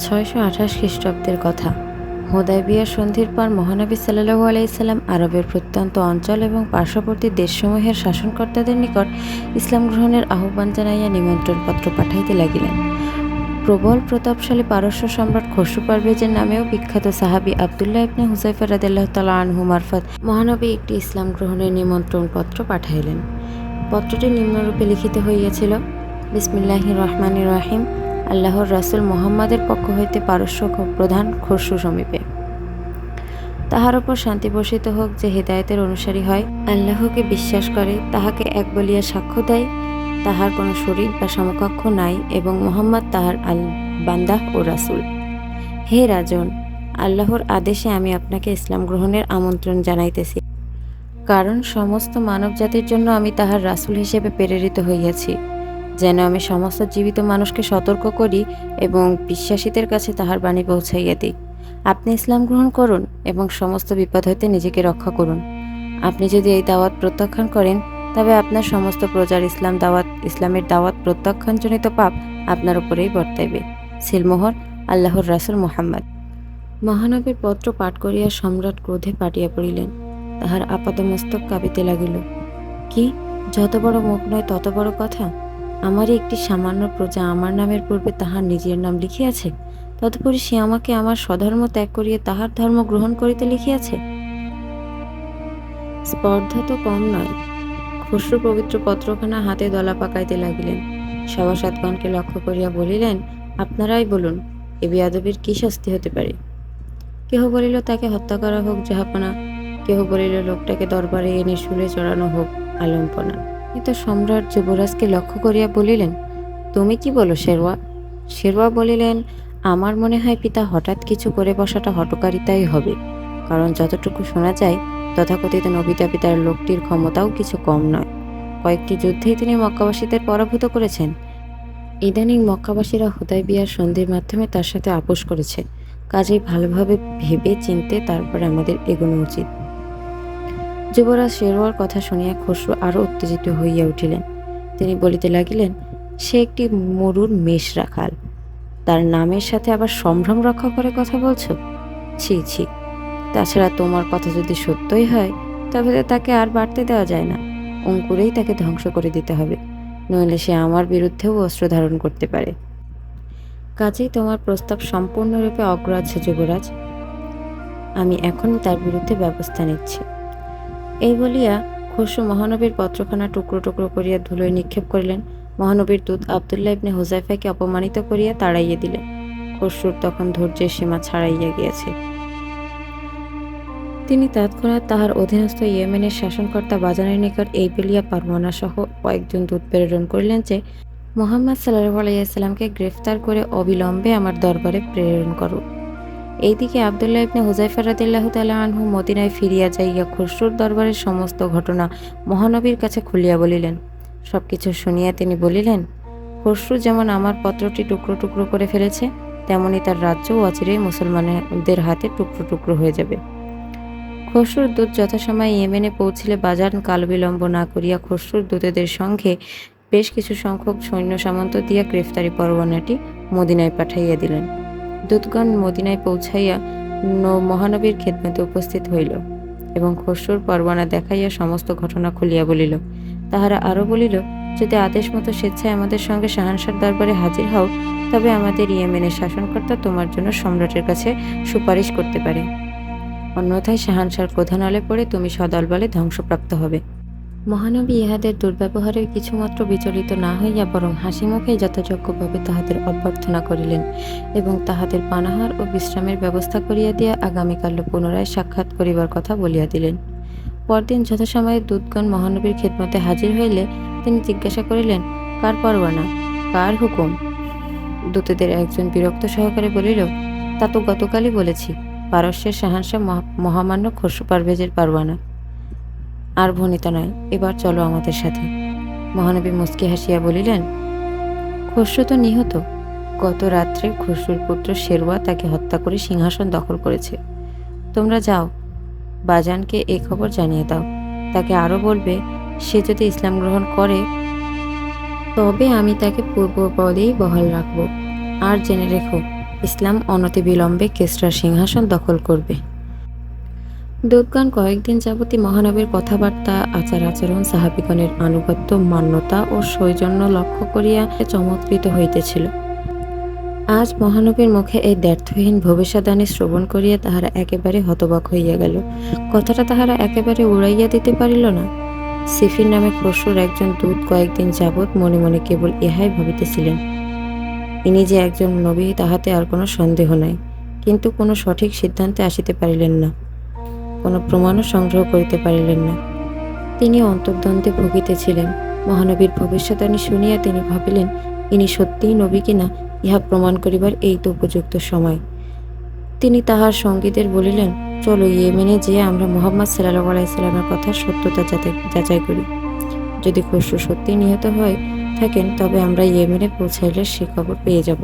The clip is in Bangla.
628 খ্রিস্টাব্দের কথা। হুদায়বিয়া সন্ধির পর মহানবী সাল্লাল্লাহু আলাইহি সাল্লাম আরবের প্রত্যন্ত অঞ্চল এবং পার্শ্ববর্তী দেশসমূহের শাসনকর্তাদের নিকট ইসলাম গ্রহণের আহ্বান জানাইয়া নিমন্ত্রণপত্র পাঠাইতে লাগিলেন। প্রবল প্রতাপশালী পারস্য সম্রাট খসরু পারভেজের নামেও বিখ্যাত সাহাবী আবদুল্লাহ ইবনে হুযায়ফা রাদিয়াল্লাহু তাআলা আনহু মারফত মহানবী একটি ইসলাম গ্রহণের নিমন্ত্রণপত্র পাঠাইলেন। পত্রটি নিম্নরূপে লিখিত হইয়াছিল: বিসমিল্লাহির রহমানির রহিম। আল্লাহর রাসূল মুহাম্মাদের পক্ষ হইতে পারস্য প্রধান খসরু সমীপে। তাহার উপর শান্তি বর্ষিত হোক, যে হিদায়াতের অনুসারী হয়, আল্লাহকে বিশ্বাস করে, তাহাকে এক বলিয়া সাক্ষ্য দেয়, তাহার কোনো শরীক বা সমকক্ষ নাই, এবং মুহাম্মদ তাহার বান্দা ও রাসূল। হে রাজন, আল্লাহর আদেশে আমি আপনাকে ইসলাম গ্রহণের আমন্ত্রণ জানাইতেছি, কারণ সমস্ত মানব জাতির জন্য আমি তাহার রাসূল হিসেবে প্রেরিত হইয়াছি, যেন আমি সমস্ত জীবিত মানুষকে সতর্ক করি এবং বিশ্বাসীদের কাছে তাহার বাণী পৌঁছাইয়া দিই। আপনি ইসলাম গ্রহণ করুন এবং সমস্ত বিপদ হইতে নিজেকে রক্ষা করুন। আপনি যদি এই দাওয়াত প্রত্যাখ্যান করেন, তবে আপনার সমস্ত প্রজার ইসলামের দাওয়াত প্রত্যাখ্যানজনিত পাপ আপনার উপরেই বর্তাইবে। সিলমোহর, আল্লাহর রাসূল মুহাম্মদ। মহানবীর পত্র পাঠ করিয়া সম্রাট ক্রোধে পাটিয়া পড়িলেন। তাহার আপাদমস্তক কাঁপিতে লাগিল। কি, যত বড় মুখ নয় তত বড় কথা! আমারই একটি সামান্য প্রজা আমার নামের পূর্বে তাহার নিজের নাম লিখিয়াছে, তদুপরি সে আমাকে আমার স্বধর্ম ত্যাগ করিয়া তাহার ধর্ম গ্রহণ করিতে লিখিয়াছে। স্পর্ধা তো কম নয়। খসরু পবিত্র পত্রখানা হাতে দলা পাকাইতে লাগিলেন। সভাসদগণকে লক্ষ্য করিয়া বলিলেন, আপনারাই বলুন, এ বেয়াদবির কি শাস্তি হতে পারে? কেহ বলিল, তাকে হত্যা করা হোক জাহাপনা। কেহ বলিল, লোকটাকে দরবারে এনে শুলে চড়ানো হোক আলম্পনা। কিন্তু সম্রাট যুবরাজকে লক্ষ্য করিয়া বলিলেন, তুমি কি বলো শেরওয়া? শেরওয়া বলিলেন, আমার মনে হয় পিতা হঠাৎ কিছু করে বসাটা হঠকারিতাই হবে, কারণ যতটুকু শোনা যায় তথাকথিত নবিতা পিতার লোকটির ক্ষমতাও কিছু কম নয়। কয়েকটি যুদ্ধেই তিনি মক্কাবাসীদের পরাভূত করেছেন। ইদানিং মক্কাবাসীরা হুদায়বিয়ার সন্ধির মাধ্যমে তার সাথে আপোষ করেছে। কাজেই ভালোভাবে ভেবে চিনতে তারপরে আমাদের এগোনো উচিত। যুবরাজ শেরওয়ার কথা শুনিয়া খসরু আরও উত্তেজিত হইয়া উঠিলেন। তিনি বলিতে লাগিলেন, সে একটি মরুর মেষ রাখাল, তার নামের সাথে আবার সম্ভ্রম রক্ষা করে কথা বলছো? ছি ছি! তাছাড়া তোমার কথা যদি সত্যই হয়, তবে তো তাকে আর বাড়তে দেওয়া যায় না। অঙ্কুরেই তাকে ধ্বংস করে দিতে হবে, নইলে সে আমার বিরুদ্ধেও অস্ত্র ধারণ করতে পারে। কাজেই তোমার প্রস্তাব সম্পূর্ণরূপে অগ্রাহ্য যুবরাজ। আমি এখনই তার বিরুদ্ধে ব্যবস্থা নিচ্ছি। এই বলিয়া খসরু মহানবীর পত্রখানা টুকরো টুকরো করিয়া ধুলোয় নিক্ষেপ করিলেন। মহানবীর দূত আবদুল্লাহ ইবনে হুযায়ফাকে অপমানিত করিয়া তাড়াইয়া দিলেন। খসরুর তখন ধৈর্যের সীমা ছাড়াইয়া গিয়াছে। তিনি তৎক্ষণাৎ তাহার অধীনস্থ ইয়েমেনের শাসনকর্তা বাজানের নিকট এই বলিয়া পারওয়ানা সহ কয়েকজন দূত প্রেরণ করিলেন যে, মুহাম্মদ সাল্লাল্লাহু আলাইহি ওয়াসাল্লামকে গ্রেফতার করে অবিলম্বে আমার দরবারে প্রেরণ করো। এইদিকে আবদুল্লাহ ইবনে হুযায়ফা রাদিয়াল্লাহু তাআলা আনহু মদিনায় ফিরিয়া যাইয়া খসরুর দরবারের সমস্ত ঘটনা মহানবীর কাছে খুলিয়া বলিলেন। সবকিছু শুনিয়া তিনি বলিলেন, খসরু যেমন আমার পত্রটি টুকরো টুকরো করে ফেলেছে, তেমনি তার রাজ্যও অচিরেই মুসলমানদের হাতে টুকরো টুকরো হয়ে যাবে। খসরুর দূত যথাসময়ে ইয়েমেনে পৌঁছিলে বাজার কালবিলম্ব না করিয়া খসরুর দূতেদের সঙ্গে বেশ কিছু সংখ্যক সৈন্য সামন্ত দিয়া গ্রেফতারি পরোয়ানাটি মদিনায় পাঠাইয়া দিলেন। দূতগণ মদিনায় পৌঁছাইয়া মহানবীর খেদমতে উপস্থিত হইল এবং খসরুর পরোয়ানা দেখাইয়া সমস্ত ঘটনা খুলিয়া বলিল। তাহারা আরও বলিল, যদি আদেশ মতো স্বেচ্ছায় আমাদের সঙ্গে শাহানশার দরবারে হাজির হও, তবে আমাদের ইয়েমেনের শাসনকর্তা তোমার জন্য সম্রাটের কাছে সুপারিশ করতে পারে। অন্যথায় শাহানশার প্রধানলে পড়ে তুমি সদলবলে ধ্বংসপ্রাপ্ত হবে। মহানবী ইহাদের দুর্ব্যবহারে কিছুমাত্র বিচলিত না হইয়া বরং হাসি মুখে যথাযোগ্যভাবে তাহাদের অভ্যর্থনা করিলেন এবং তাহাদের পানাহার ও বিশ্রামের ব্যবস্থা করিয়া দিয়া আগামীকাল পুনরায় সাক্ষাৎ করিবার কথা বলিয়া দিলেন। পরদিন যথাসময়ে দূতগণ মহানবীর খেদমতে হাজির হইলে তিনি জিজ্ঞাসা করিলেন, কার পরোয়ানা, কার হুকুম? দূতদের একজন বিরক্ত সহকারে বলিল, তা তো গতকালই বলেছি, পারস্যের শাহানশাহ মহামান্য খসরু পারভেজের পরোয়ানা। আর ভনিতা নয়, এবার চলো আমাদের সাথে। মহানবী মুচকি হাসিয়া বলিলেন, খসরু তো নিহত। গত রাত্রে খসরুর পুত্র শেরওয়া তাকে হত্যা করে সিংহাসন দখল করেছে। তোমরা যাও, বাজানকে এই খবর জানিয়ে দাও। তাকে আরও বলবে, সে যদি ইসলাম গ্রহণ করে তবে আমি তাকে পূর্ব পদেই বহাল রাখব। আর জেনে রেখো, ইসলাম অনতিবিলম্বে কিসরার সিংহাসন দখল করবে। দূতগণ কয়েকদিন যাবতই মহানবীর কথাবার্তা, আচার আচরণ, সাহাবিগণের আনুগত্য, মান্যতা ও সৌজন্য লক্ষ্য করিয়া চমৎকৃত হইতেছিল। আজ মহানবীর মুখে এই দ্ব্যর্থহীন ভবিষ্যদ্বাণী শ্রবণ করিয়া তাহারা একেবারে হতবাক হইয়া গেল। কথাটা তাহারা একেবারে উড়াইয়া দিতে পারিল না। সিফির নামে খসরুর একজন দূত কয়েকদিন যাবৎ মনে মনে কেবল ইহাই ভাবিতেছিলেন, ইনি যে একজন নবী তাহাতে আর কোনো সন্দেহ নাই, কিন্তু কোনো সঠিক সিদ্ধান্তে আসিতে পারিলেন না, কোনো প্রমাণও সংগ্রহ করিতে পারিলেন না। তিনি অন্তর্দ্বন্দ্বে ভুগিতেছিলেন। মহানবীর ভবিষ্যদ্বাণী শুনিয়া তিনি ভাবিলেন, ইনি সত্যিই নবী কিনা ইহা প্রমাণ করিবার এই তো উপযুক্ত সময়। তিনি তাহার সঙ্গীদের বলিলেন, চলো ইয়েমেনে যেয়ে আমরা মুহাম্মদ সাল্লাল্লাহু আলাইহি সাল্লামের কথার সত্যতা যাচাই করি। যদি খসরু সত্যিই নিহত থাকেন তবে আমরা ইয়েমেনে পৌঁছাইলে সে খবর পেয়ে যাব।